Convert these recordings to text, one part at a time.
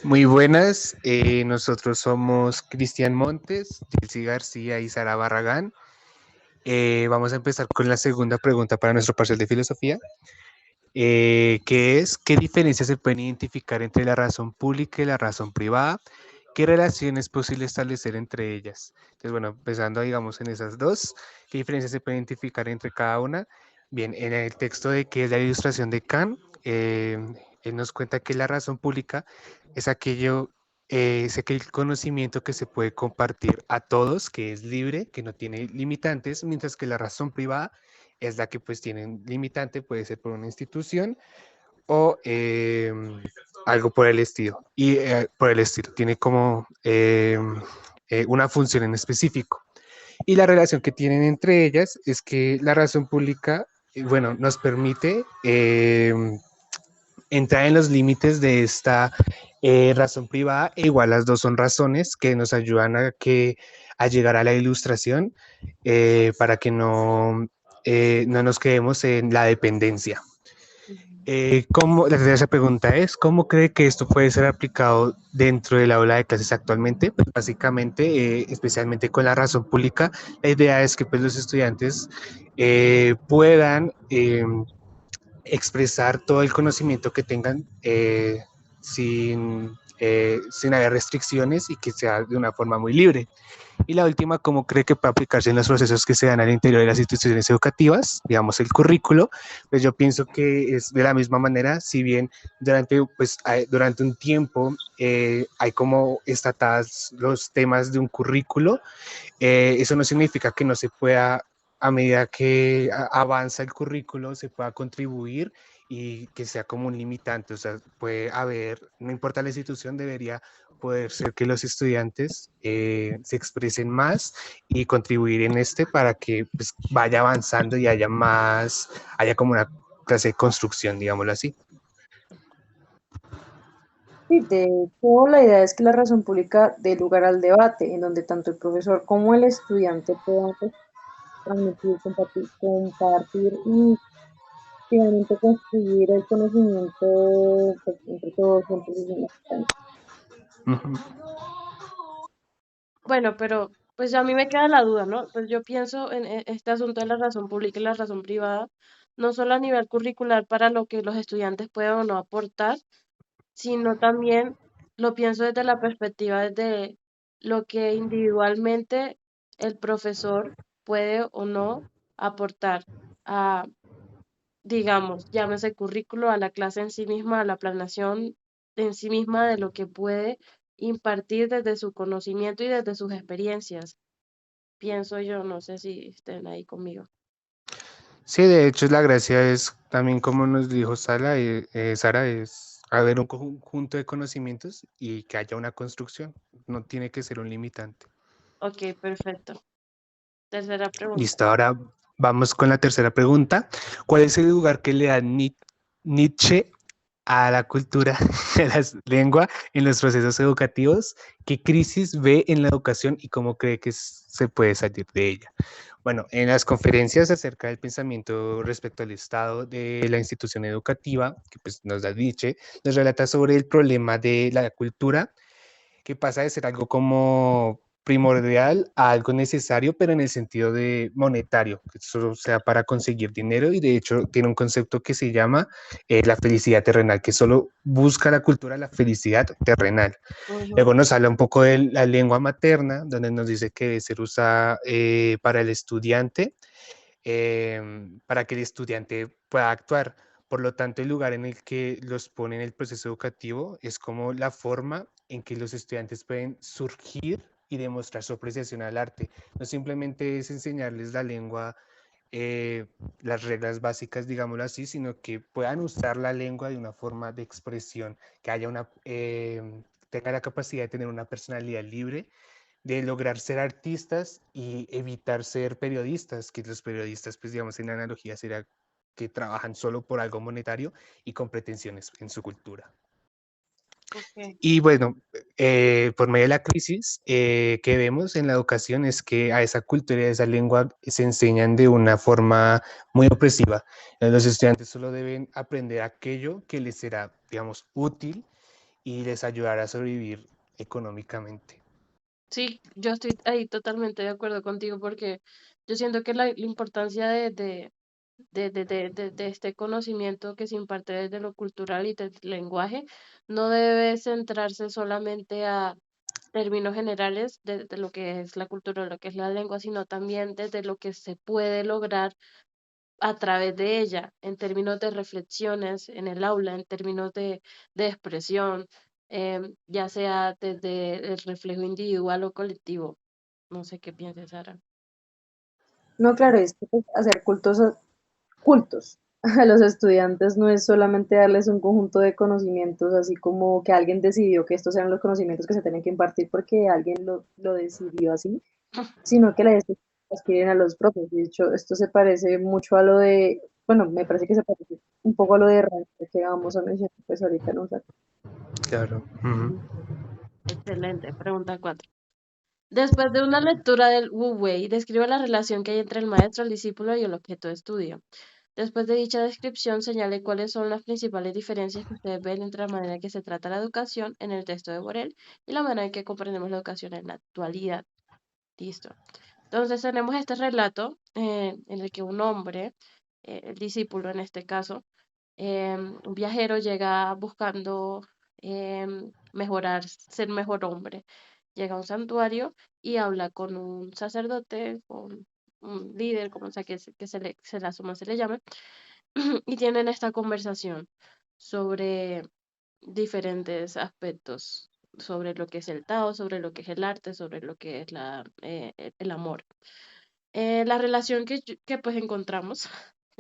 Muy buenas, nosotros somos Cristian Montes, Chelsea García y Sara Barragán. Vamos a empezar con la segunda pregunta para nuestro parcial de filosofía, que es, ¿qué diferencias se pueden identificar entre la razón pública y la razón privada? ¿Qué relación es posible establecer entre ellas? Entonces, bueno, empezando, digamos, en esas dos, ¿qué diferencias se pueden identificar entre cada una? Bien, en el texto de que es la ilustración de Kant, él nos cuenta que la razón pública es aquello, es aquel conocimiento que se puede compartir a todos, que es libre, que no tiene limitantes, mientras que la razón privada es la que pues tiene un limitante, puede ser por una institución o algo por el estilo. Y por el estilo, tiene como una función en específico. Y la relación que tienen entre ellas es que la razón pública, bueno, nos permite entrar en los límites de esta razón privada, e igual las dos son razones que nos ayudan a llegar a la ilustración para que no nos quedemos en la dependencia. La tercera pregunta es, ¿cómo cree que esto puede ser aplicado dentro del aula de clases actualmente? Pues básicamente, especialmente con la razón pública, la idea es que pues, los estudiantes puedan expresar todo el conocimiento que tengan sin haber restricciones y que sea de una forma muy libre. Y la última, ¿cómo cree que puede aplicarse en los procesos que se dan al interior de las instituciones educativas? Digamos, el currículo, pues yo pienso que es de la misma manera, si bien durante un tiempo hay como estatadas los temas de un currículo, eso no significa que no se pueda, a medida que avanza el currículo, se pueda contribuir y que sea como un limitante. O sea, puede haber, no importa la institución, debería poder ser que los estudiantes se expresen más y contribuir en este para que pues, vaya avanzando y haya como una clase de construcción, digámoslo así. Sí, de hecho, la idea es que la razón pública dé lugar al debate, en donde tanto el profesor como el estudiante puedan pues, transmitir, compartir y finalmente construir el conocimiento pues, entre todos, entre los demás. Uh -huh. Bueno, pero pues a mí me queda la duda, ¿no? Pues yo pienso en este asunto de la razón pública y la razón privada, no solo a nivel curricular para lo que los estudiantes puedan o no aportar, sino también lo pienso desde la perspectiva de lo que individualmente el profesor puede o no aportar a, digamos, llámese currículo, a la clase en sí misma, a la planeación en sí misma de lo que puede impartir desde su conocimiento y desde sus experiencias. Pienso yo, no sé si estén ahí conmigo. Sí, de hecho la gracia es también como nos dijo Sara, es haber un conjunto de conocimientos y que haya una construcción, no tiene que ser un limitante. Ok, perfecto. Tercera pregunta. Listo, ahora vamos con la tercera pregunta. ¿Cuál es el lugar que le da Nietzsche a la cultura de la lengua en los procesos educativos? ¿Qué crisis ve en la educación y cómo cree que se puede salir de ella? Bueno, en las conferencias acerca del pensamiento respecto al estado de la institución educativa, que pues nos da Nietzsche, nos relata sobre el problema de la cultura, que pasa de ser algo como primordial a algo necesario, pero en el sentido de monetario, que solo sea para conseguir dinero, y de hecho tiene un concepto que se llama la felicidad terrenal, que solo busca la cultura la felicidad terrenal. Ujú. Luego nos habla un poco de la lengua materna, donde nos dice que debe ser usada para el estudiante, para que el estudiante pueda actuar. Por lo tanto, el lugar en el que los pone en el proceso educativo es como la forma en que los estudiantes pueden surgir y demostrar su apreciación al arte. No simplemente es enseñarles la lengua, las reglas básicas, digámoslo así, sino que puedan usar la lengua de una forma de expresión, que haya tenga la capacidad de tener una personalidad libre, de lograr ser artistas y evitar ser periodistas, que los periodistas, pues digamos, en la analogía sería que trabajan solo por algo monetario y con pretensiones en su cultura. Ok. Y bueno, por medio de la crisis que vemos en la educación es que a esa cultura y a esa lengua se enseñan de una forma muy opresiva. Los estudiantes solo deben aprender aquello que les será, digamos, útil y les ayudara a sobrevivir económicamente. Sí, yo estoy ahí totalmente de acuerdo contigo porque yo siento que la importancia de este conocimiento que se imparte desde lo cultural y del lenguaje no debe centrarse solamente a términos generales de lo que es la cultura, lo que es la lengua, sino también desde lo que se puede lograr a través de ella, en términos de reflexiones en el aula, en términos de expresión, ya sea desde el reflejo individual o colectivo. No sé qué piensas, Sara. No, claro, es que pues, hacer cultos a los estudiantes no es solamente darles un conjunto de conocimientos, así como que alguien decidió que estos eran los conocimientos que se tienen que impartir porque alguien lo decidió así, sino que la adquieren a los profes. De hecho, esto se parece mucho a lo de, bueno, me parece que se parece un poco a lo de Rancho que vamos a mencionar pues ahorita en un rato. Claro. Ujú. Excelente. Pregunta 4. Después de una lectura del Wu Wei, describe la relación que hay entre el maestro, el discípulo y el objeto de estudio. Después de dicha descripción, señale cuáles son las principales diferencias que ustedes ven entre la manera en que se trata la educación en el texto de Borel y la manera en que comprendemos la educación en la actualidad. Listo. Entonces tenemos este relato en el que un hombre, el discípulo en este caso, un viajero llega buscando mejorar, ser mejor hombre. Llega a un santuario y habla con un sacerdote, con un líder, como sea que se le asuma, se le llame, y tienen esta conversación sobre diferentes aspectos, sobre lo que es el Tao, sobre lo que es el arte, sobre lo que es el amor. La relación que pues encontramos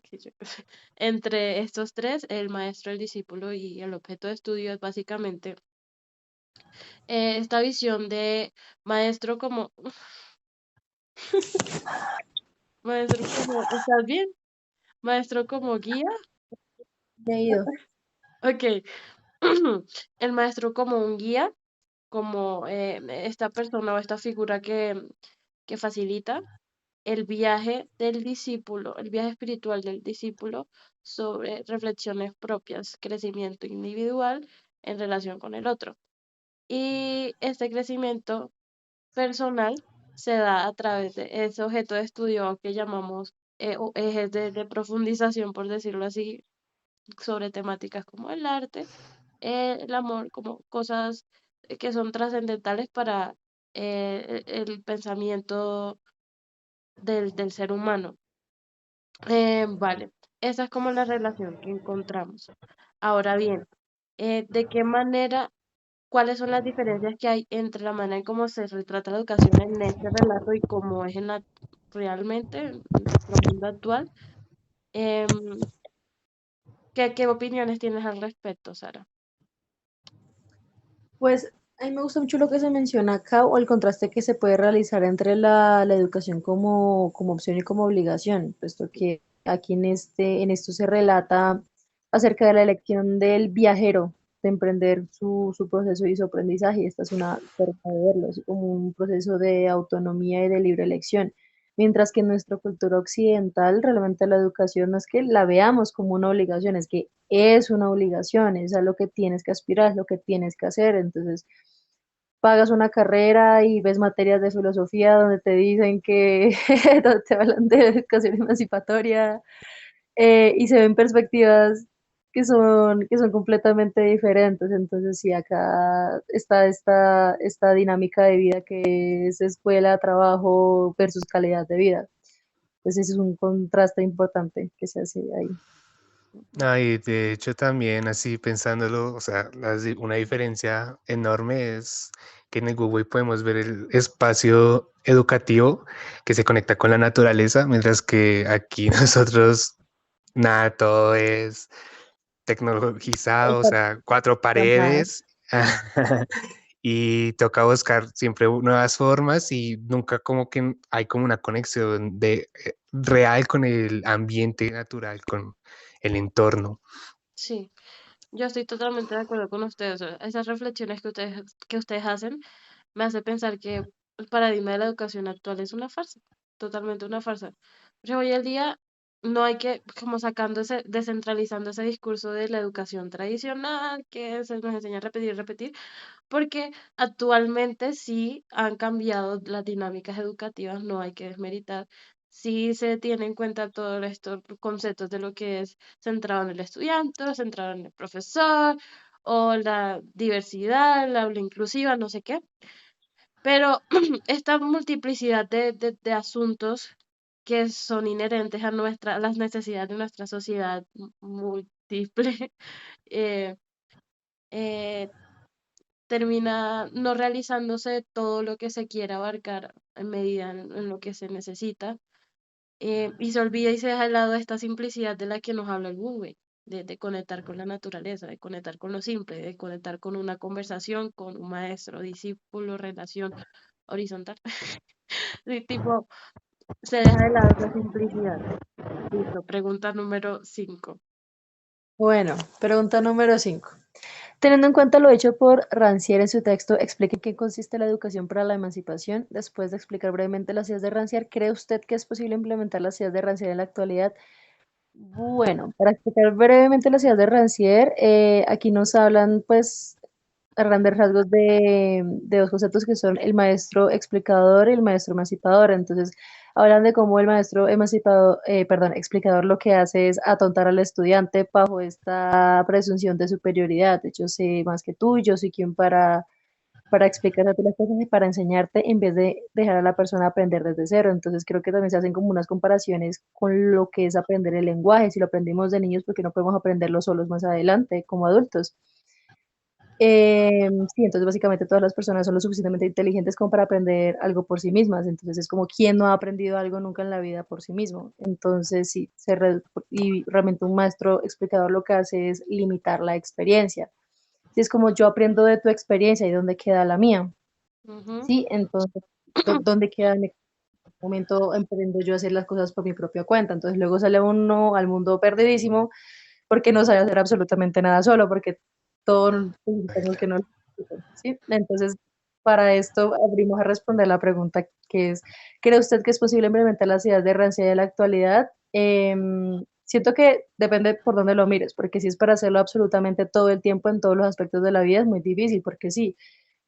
que yo- entre estos tres, el maestro, el discípulo y el objeto de estudio es básicamente esta visión de maestro como, maestro como, ¿estás bien? Maestro como guía, Leído. ok. El maestro como un guía, como esta persona o esta figura que facilita el viaje del discípulo, el viaje espiritual del discípulo sobre reflexiones propias, crecimiento individual en relación con el otro. Y este crecimiento personal se da a través de ese objeto de estudio que llamamos o ejes de profundización, por decirlo así, sobre temáticas como el arte, el amor, como cosas que son trascendentales para el pensamiento del ser humano. Vale, esa es como la relación que encontramos. Ahora bien, ¿de qué manera, cuáles son las diferencias que hay entre la manera en cómo se retrata la educación en este relato y cómo es realmente en nuestro mundo actual? Em, ¿qué opiniones tienes al respecto, Sara? Pues a mí me gusta mucho lo que se menciona acá o el contraste que se puede realizar entre la educación como opción y como obligación, puesto que aquí en esto se relata acerca de la elección del viajero de emprender su proceso y su aprendizaje. Y esta es una forma de verlo, así como un proceso de autonomía y de libre elección. Mientras que en nuestra cultura occidental, realmente la educación no es que la veamos como una obligación, es que es una obligación, es a lo que tienes que aspirar, es lo que tienes que hacer. Entonces, pagas una carrera y ves materias de filosofía donde te dicen que donde te hablan de educación emancipatoria y se ven perspectivas que son completamente diferentes. Entonces, sí, acá está esta dinámica de vida que es escuela, trabajo versus calidad de vida. Entonces, ese es un contraste importante que se hace ahí. Y de hecho también así pensándolo, o sea, una diferencia enorme es que en el Google podemos ver el espacio educativo que se conecta con la naturaleza, mientras que aquí nosotros nada, todo es tecnologizado, o sea, cuatro Ajá. paredes. Y toca buscar siempre nuevas formas y nunca como que hay como una conexión de real con el ambiente natural, con el entorno. Sí, yo estoy totalmente de acuerdo con ustedes. O sea, esas reflexiones que ustedes hacen me hace pensar que el paradigma de la educación actual es una farsa, totalmente una farsa. Porque hoy en día no hay que, como descentralizando ese discurso de la educación tradicional, que se nos enseña a repetir y repetir, porque actualmente sí han cambiado las dinámicas educativas, no hay que desmeritar. Sí se tiene en cuenta todos estos conceptos de lo que es centrado en el estudiante, centrado en el profesor, o la diversidad, la aula inclusiva, no sé qué. Pero esta multiplicidad de asuntos que son inherentes a las necesidades de nuestra sociedad múltiple, eh, eh, termina no realizándose todo lo que se quiere abarcar en medida en lo que se necesita, y se olvida y se deja de lado esta simplicidad de la que nos habla el Wu Wei, de conectar con la naturaleza, de conectar con lo simple, de conectar con una conversación, con un maestro, discípulo, relación horizontal. Sí, tipo, se deja de lado esa simplicidad. Listo, pregunta número 5. Bueno, pregunta número 5. Teniendo en cuenta lo hecho por Rancière en su texto, explique en qué consiste la educación para la emancipación. Después de explicar brevemente las ideas de Rancière, ¿cree usted que es posible implementar las ideas de Rancière en la actualidad? Bueno, para explicar brevemente las ideas de Rancière, aquí nos hablan, pues, a grandes rasgos de dos conceptos que son el maestro explicador y el maestro emancipador. Entonces, hablan de cómo el maestro emancipador, perdón, explicador lo que hace es atontar al estudiante bajo esta presunción de superioridad. De hecho, sé más que tú, yo soy quien para explicarte las cosas y para enseñarte en vez de dejar a la persona aprender desde cero. Entonces creo que también se hacen como unas comparaciones con lo que es aprender el lenguaje. Si lo aprendimos de niños, ¿por qué no podemos aprenderlo solos más adelante como adultos? Sí, entonces básicamente todas las personas son lo suficientemente inteligentes como para aprender algo por sí mismas. Entonces es como quién no ha aprendido algo nunca en la vida por sí mismo. Entonces sí, y realmente un maestro explicador lo que hace es limitar la experiencia. Si es como yo aprendo de tu experiencia y dónde queda la mía. Ujú. Sí, entonces, ¿dónde queda en qué momento emprendo yo a hacer las cosas por mi propia cuenta? Entonces luego sale uno al mundo perdidísimo porque no sabe hacer absolutamente nada solo, porque todo tengo que no. ¿Sí? Entonces, para esto abrimos a responder la pregunta que es, ¿cree usted que es posible implementar las ideas de rancia de la actualidad? Siento que depende por dónde lo mires, porque si es para hacerlo absolutamente todo el tiempo en todos los aspectos de la vida es muy difícil, porque sí,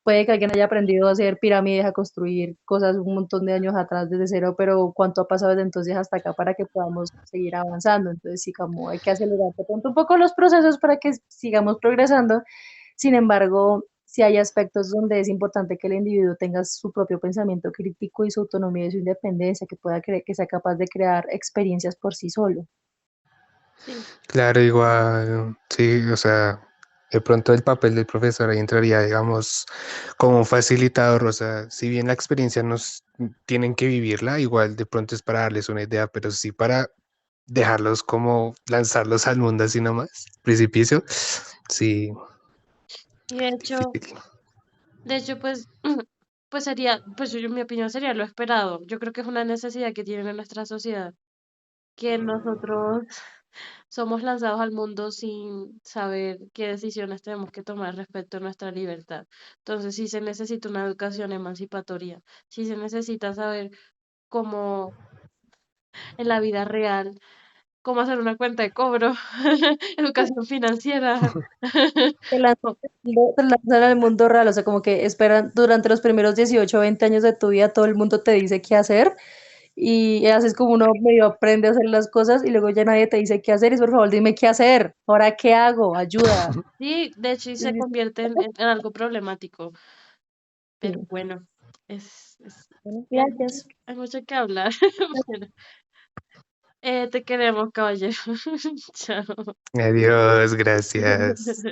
puede que alguien haya aprendido a hacer pirámides, a construir cosas un montón de años atrás desde cero, pero ¿cuánto ha pasado desde entonces hasta acá para que podamos seguir avanzando? Entonces, sí, como hay que acelerar de pronto un poco los procesos para que sigamos progresando. Sin embargo, sí hay aspectos donde es importante que el individuo tenga su propio pensamiento crítico y su autonomía y su independencia, que pueda creer que sea capaz de crear experiencias por sí solo. Sí, Claro, igual, sí, o sea, de pronto el papel del profesor ahí entraría, digamos, como un facilitador, o sea, si bien la experiencia nos tienen que vivirla, igual de pronto es para darles una idea, pero sí para dejarlos como lanzarlos al mundo así nomás, precipicio, sí, y difícil. de hecho, pues, pues sería, pues mi opinión sería lo esperado. Yo creo que es una necesidad que tiene nuestra sociedad, que nosotros somos lanzados al mundo sin saber qué decisiones tenemos que tomar respecto a nuestra libertad. Entonces, sí se necesita una educación emancipatoria, sí se necesita saber cómo en la vida real, cómo hacer una cuenta de cobro, educación financiera. Te lanzan al mundo real, o sea, como que esperan durante los primeros 18 o 20 años de tu vida, todo el mundo te dice qué hacer y haces como uno medio aprende a hacer las cosas y luego ya nadie te dice qué hacer y por favor dime qué hacer, ahora qué hago, ayuda. Sí, de hecho, sí se convierte en algo problemático, pero Sí, bueno, bueno, hay gracias. hay mucho que hablar. Bueno, te queremos, caballero. Chao. Adiós, gracias.